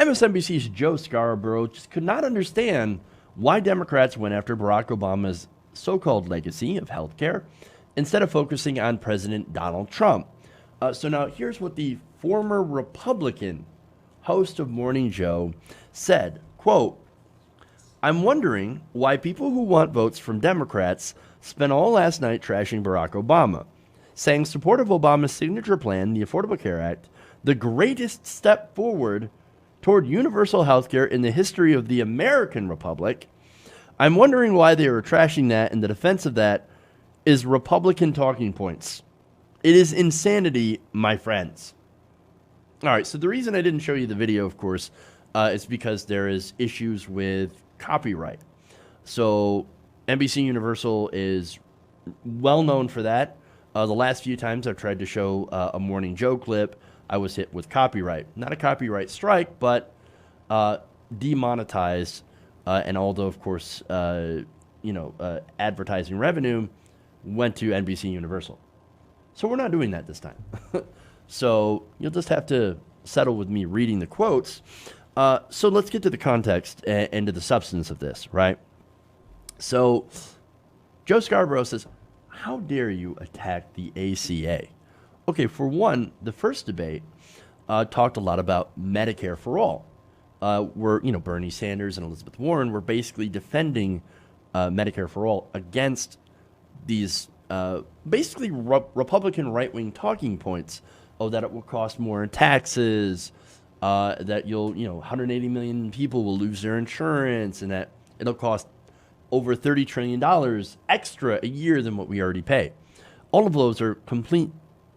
MSNBC's Joe Scarborough just could not understand why Democrats went after Barack Obama's so-called legacy of health care instead of focusing on President Donald Trump. So now here's what the former Republican host of Morning Joe said, quote, "I'm wondering why people who want votes from Democrats spent all last night trashing Barack Obama, saying support of Obama's signature plan, the Affordable Care Act, the greatest step forward toward universal health care in the history of the American Republic. I'm wondering why they were trashing that, and the defense of that is Republican talking points. It is insanity, my friends." All right, so the reason I didn't show you the video, of course, is because there is issues with copyright. So NBC Universal is well known for that. The last few times I've tried to show a Morning Joe clip, I was hit with copyright. Not a copyright strike, but demonetized. And although, of course, advertising revenue went to NBC Universal. So we're not doing that this time. So you'll just have to settle with me reading the quotes. So let's get to the context and to the substance of this, right? So Joe Scarborough says, how dare you attack the ACA? Okay, for one, the first debate talked a lot about Medicare for all. Where Bernie Sanders and Elizabeth Warren were basically defending Medicare for all against these basically Republican right-wing talking points. Oh, that it will cost more in taxes, that 180 million people will lose their insurance, and that it'll cost over $30 trillion extra a year than what we already pay. All of those are complete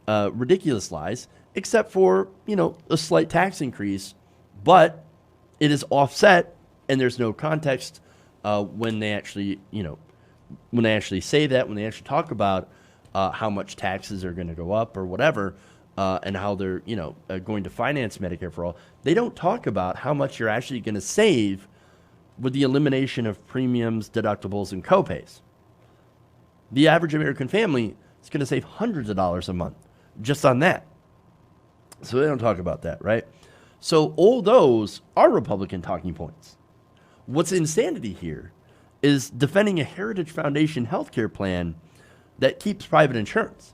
ridiculous lies, except for, a slight tax increase, but it is offset, and there's no context when they actually, when they actually say that, when they actually talk about how much taxes are going to go up or whatever, and how they're, going to finance Medicare for all. They don't talk about how much you're actually going to save with the elimination of premiums, deductibles, and copays. The average American family is going to save hundreds of dollars a month just on that. So they don't talk about that, right? So all those are Republican talking points. What's insanity here is defending a Heritage Foundation healthcare plan that keeps private insurance,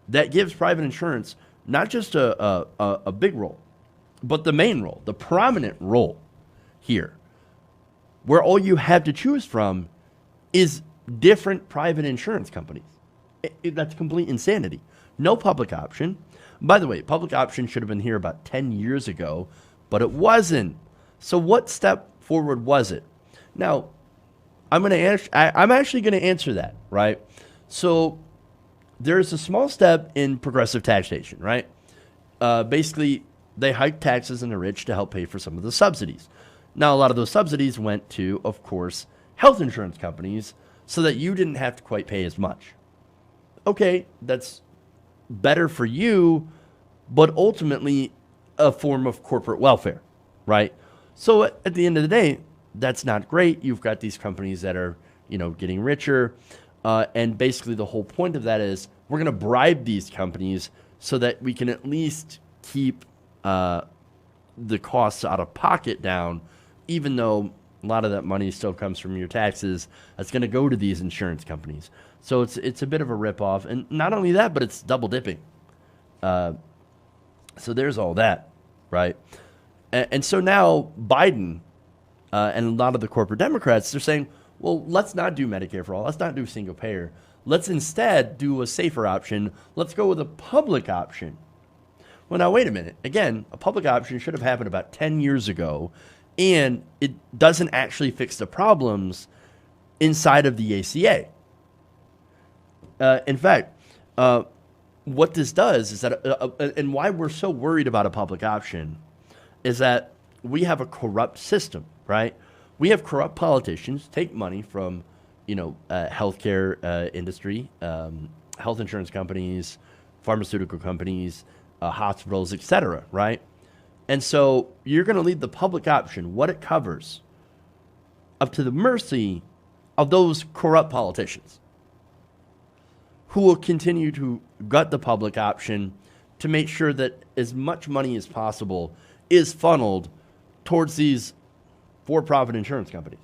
that gives private insurance not just a big role, but the main role, the prominent role here, where all you have to choose from is different private insurance companies. That's complete insanity. No public option. By the way, public option should have been here about 10 years ago, but it wasn't. So what step forward was it? Now, I'm actually going to answer that, right? So there's a small step in progressive taxation, right? Basically, they hiked taxes on the rich to help pay for some of the subsidies. Now, a lot of those subsidies went to, of course, health insurance companies so that you didn't have to quite pay as much. Okay, that's better for you, but ultimately a form of corporate welfare, right? So at the end of the day, that's not great. You've got these companies that are, getting richer. And basically the whole point of that is we're going to bribe these companies so that we can at least keep the costs out of pocket down, even though a lot of that money still comes from your taxes. That's going to go to these insurance companies. So it's a bit of a ripoff. And not only that, but it's double dipping. So there's all that, right? And so now Biden and a lot of the corporate Democrats, they're saying, well, let's not do Medicare for all. Let's not do single payer. Let's instead do a safer option. Let's go with a public option. Well, now, wait a minute. Again, a public option should have happened about 10 years ago, and it doesn't actually fix the problems inside of the ACA. In fact, what this does is that, and why we're so worried about a public option, is that we have a corrupt system, right? We have corrupt politicians take money from, healthcare industry, health insurance companies, pharmaceutical companies, hospitals, etc., right? And so you're going to leave the public option, what it covers, up to the mercy of those corrupt politicians who will continue to gut the public option to make sure that as much money as possible is funneled towards these for-profit insurance companies.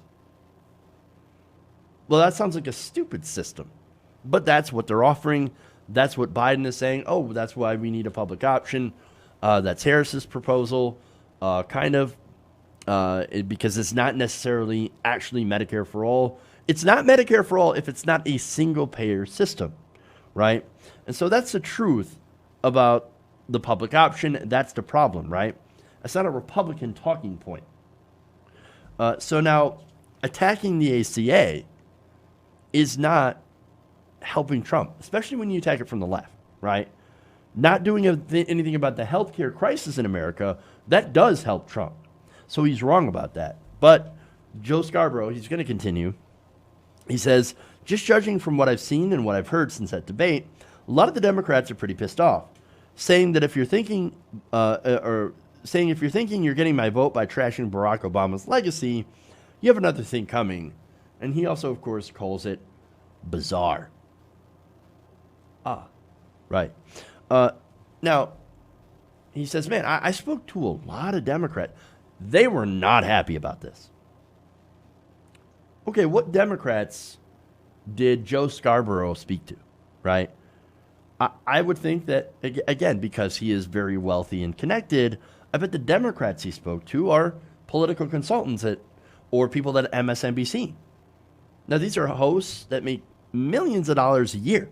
Well, that sounds like a stupid system, but that's what they're offering. That's what Biden is saying. Oh, that's why we need a public option. That's Harris's proposal, because it's not necessarily actually Medicare for all. It's not Medicare for all if it's not a single-payer system, right? And so that's the truth about the public option. That's the problem, right? It's not a Republican talking point. So now, attacking the ACA is not helping Trump, especially when you attack it from the left, right? Not doing anything about the healthcare crisis in America, that does help Trump. So he's wrong about that. But Joe Scarborough, he's going to continue. He says, just judging from what I've seen and what I've heard since that debate, a lot of the Democrats are pretty pissed off, saying that if you're thinking, you're getting my vote by trashing Barack Obama's legacy, you have another thing coming. And he also, of course, calls it bizarre. Right. Now, he says, man, I spoke to a lot of Democrats. They were not happy about this. Okay, what Democrats did Joe Scarborough speak to, right? I would think that, again, because he is very wealthy and connected, I bet the Democrats he spoke to are political consultants or people at MSNBC. Now, these are hosts that make millions of dollars a year.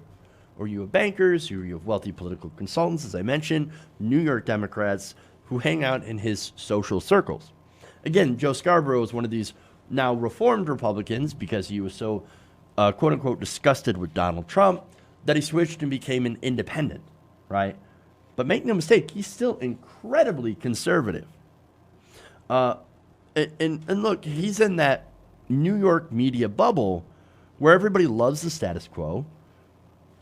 Or you have bankers, or you have wealthy political consultants, as I mentioned, New York Democrats who hang out in his social circles. Again, Joe Scarborough is one of these now reformed Republicans because he was so, quote-unquote, disgusted with Donald Trump that he switched and became an independent, right? But make no mistake, he's still incredibly conservative. And look, he's in that New York media bubble where everybody loves the status quo.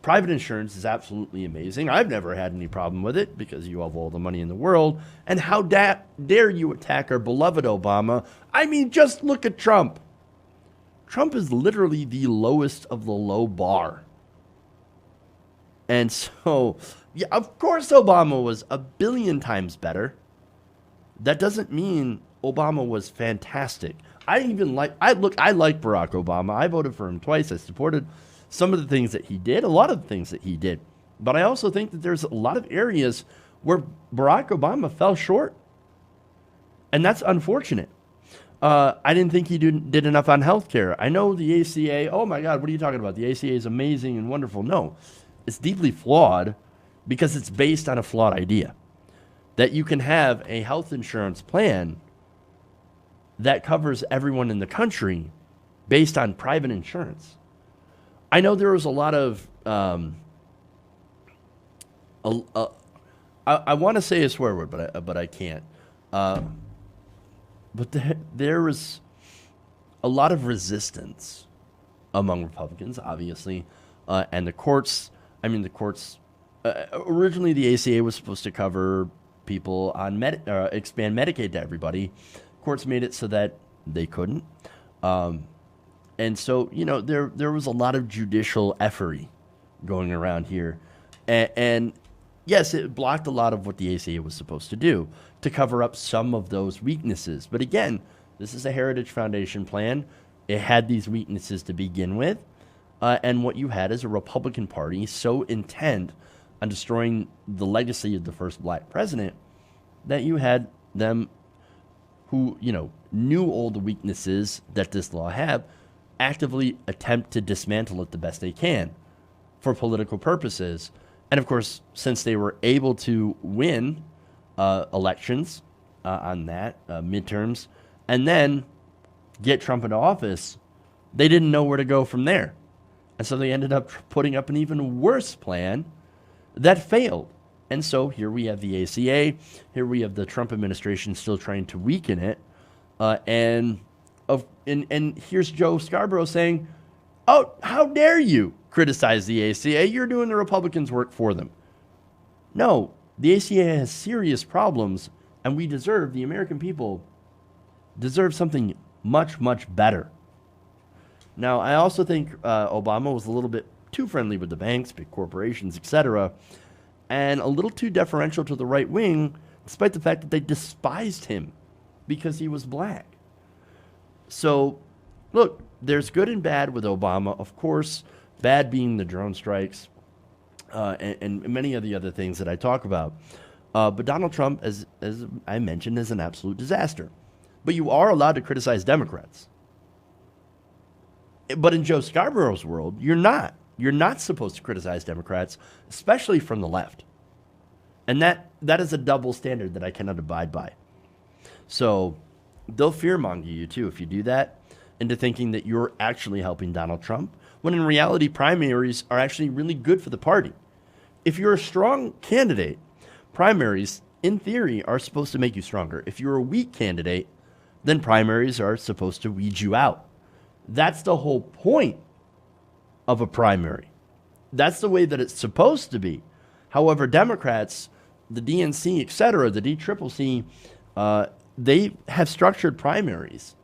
Private insurance is absolutely amazing. I've never had any problem with it because you have all the money in the world. And how dare you attack our beloved Obama? I mean, just look at Trump. Trump is literally the lowest of the low bar. And so, yeah, of course Obama was a billion times better. That doesn't mean Obama was fantastic. I like Barack Obama. I voted for him twice. I supported some of the things that he did, a lot of the things that he did. But I also think that there's a lot of areas where Barack Obama fell short. And that's unfortunate. I didn't think he did enough on healthcare. I know the ACA, oh my God, what are you talking about? The ACA is amazing and wonderful. No, it's deeply flawed because it's based on a flawed idea. That you can have a health insurance plan that covers everyone in the country based on private insurance. I know there was a lot of, I want to say a swear word, but I can't. But there was a lot of resistance among Republicans, obviously, and the courts. Originally the ACA was supposed to cover people on expand Medicaid to everybody. Courts made it so that they couldn't. And so, there was a lot of judicial effery going around here. And yes, it blocked a lot of what the ACA was supposed to do to cover up some of those weaknesses. But again, this is a Heritage Foundation plan. It had these weaknesses to begin with. And what you had is a Republican Party so intent on destroying the legacy of the first black president that you had them who, knew all the weaknesses that this law had, actively attempt to dismantle it the best they can for political purposes. And of course, since they were able to win elections on that, midterms, and then get Trump into office, they didn't know where to go from there. And so they ended up putting up an even worse plan that failed. And so here we have the ACA, here we have the Trump administration still trying to weaken it, and here's Joe Scarborough saying, oh, how dare you criticize the ACA? You're doing the Republicans' work for them. No, the ACA has serious problems, and the American people deserve something much, much better. Now, I also think Obama was a little bit too friendly with the banks, big corporations, etc., and a little too deferential to the right wing, despite the fact that they despised him because he was black. So, look, there's good and bad with Obama. Of course, bad being the drone strikes and many of the other things that I talk about. But Donald Trump, as I mentioned, is an absolute disaster. But you are allowed to criticize Democrats. But in Joe Scarborough's world, you're not. You're not supposed to criticize Democrats, especially from the left. And that is a double standard that I cannot abide by. So they'll fearmonger you, too, if you do that, into thinking that you're actually helping Donald Trump, when in reality, primaries are actually really good for the party. If you're a strong candidate, primaries, in theory, are supposed to make you stronger. If you're a weak candidate, then primaries are supposed to weed you out. That's the whole point of a primary. That's the way that it's supposed to be. However, Democrats, the DNC, etc., the DCCC, they have structured primaries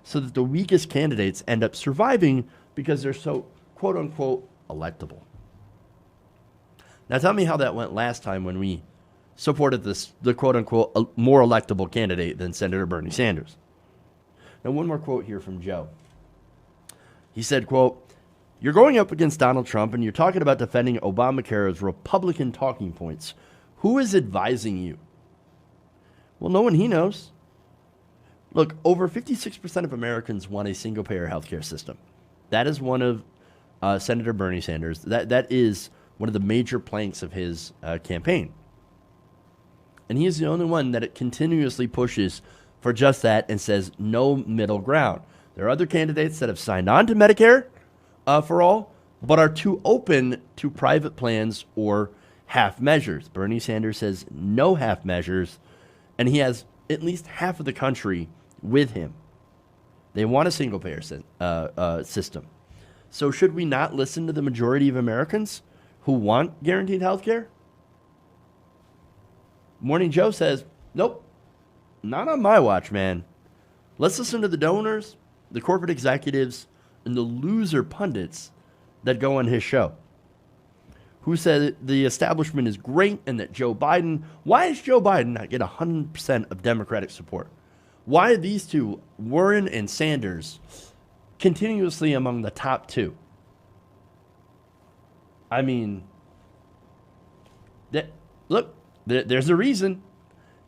so that the weakest candidates end up surviving because they're so, quote unquote, electable. Now tell me how that went last time when we supported the quote unquote more electable candidate than Senator Bernie Sanders. Now one more quote here from Joe. He said, quote, "You're going up against Donald Trump and you're talking about defending Obamacare as Republican talking points. Who is advising you?" Well, no one he knows. Look, over 56% of Americans want a single-payer healthcare system. That is one of Senator Bernie Sanders. That is one of the major planks of his campaign. And he is the only one that it continuously pushes for just that and says no middle ground. There are other candidates that have signed on to Medicare for all, but are too open to private plans or half measures. Bernie Sanders says no half measures, and he has at least half of the country with him. They want a single-payer system. So should we not listen to the majority of Americans who want guaranteed health care? Morning Joe says, nope, not on my watch, man. Let's listen to the donors, the corporate executives, and the loser pundits that go on his show, who said the establishment is great and that Joe Biden, why does Joe Biden not get 100% of Democratic support? Why are these two, Warren and Sanders, continuously among the top two? I mean, look, there's a reason.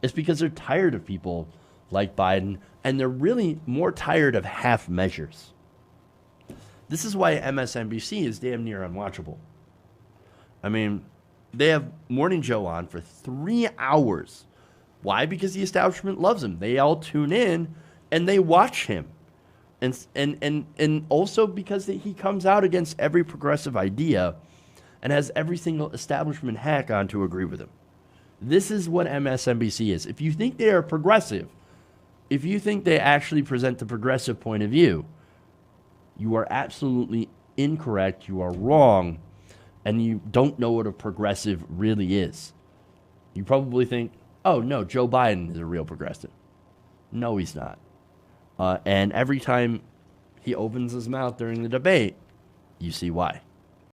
It's because they're tired of people like Biden, and they're really more tired of half measures. This is why MSNBC is damn near unwatchable. I mean, they have Morning Joe on for 3 hours. Why? Because the establishment loves him. They all tune in and they watch him. And also because he comes out against every progressive idea and has every single establishment hack on to agree with him. This is what MSNBC is. If you think they are progressive, if you think they actually present the progressive point of view, you are absolutely incorrect. You are wrong. And you don't know what a progressive really is. You probably think, oh, no, Joe Biden is a real progressive. No, he's not. And every time he opens his mouth during the debate, you see why.